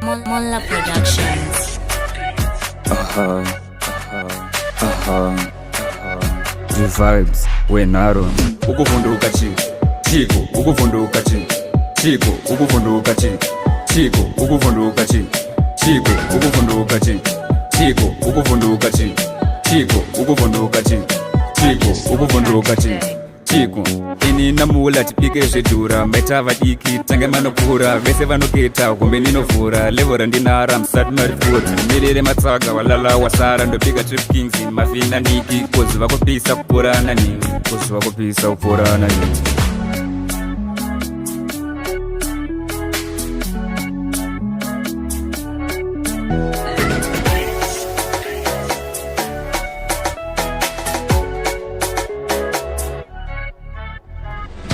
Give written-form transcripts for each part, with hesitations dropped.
Mola Productions. Vybez, when Aaron. Ukuvhunduka Chii, Chii, Ukuvhunduka Chii, Chii, Ukuvhunduka Chii, Chii, Ukuvhunduka Chii, Chii, Ukuvhunduka Chii, Chii, Ukuvhunduka Chii, Chii, Ukuvhunduka Chii, Chii, Ukuvhunduka Chii, Chii. Ini namula tipike zvedhura maita vadiki tange manokura vese vanoketa kumbe ndinovhura levora ndinara msati maripfuura mirere matsaga walala wasara ndopika trip kings Mafian niki kuziva kupisa kupurana nini kuziva kupisa kupurana nini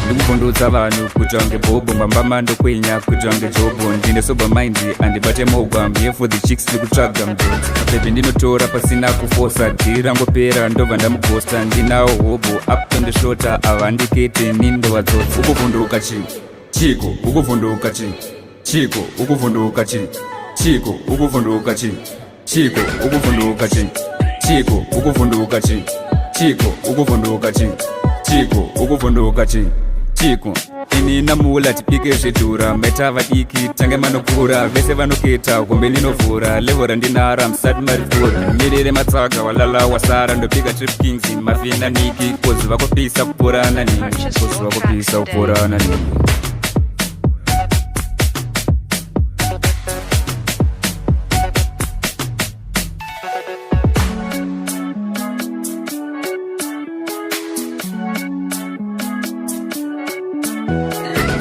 Ndikuvhundutsa vanhu kutsvange bhobho mambama ndokwenya kutsvange jobho ndine sober mind handibate mogwambi for the chicks ndikutsvaga mudodzi mabhebhi ndinotora pasina kufosa dhiri rangopera ndobva ndamugosta ndinawo hobho up ndishota ava ndikete nini ndovadzodzi Ukuvhunduka Chii, Chii, Ukuvhunduka Chii, Chii, Ukuvhunduka Chii, Chii, Ukuvhunduka Chii, Chii, Ukuvhunduka Chii, Chii, Ukuvhunduka Chii, Chii, Ukuvhunduka Chii, Chii, Ukuvhunduka Chii, Chii. Ini namula tipike zvedhura maita vadiki tange manokura vese vanoketa kumbe ndinovhura levora ndinara msati maripfuura mirere matsaga walala wasara ndopika trip kings Mafian niki kuziva kupisa kupurana nini kuziva kupisa kupurana nini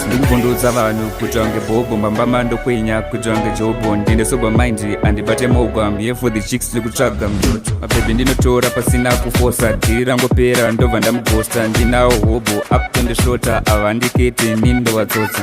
Ndikuvhundutsa vanhu kutsvange bhobho mambama ndokwenya kutsvange jobho ndine sober mind handibate mogwambi for the chicks ndikutsvaga mudodzi mabhebhi ndinotora pasina kufosa dhiri rangopera ndobva ndamugosta ndinawo hobho up ndishota ava ndikete nini ndovadzodzi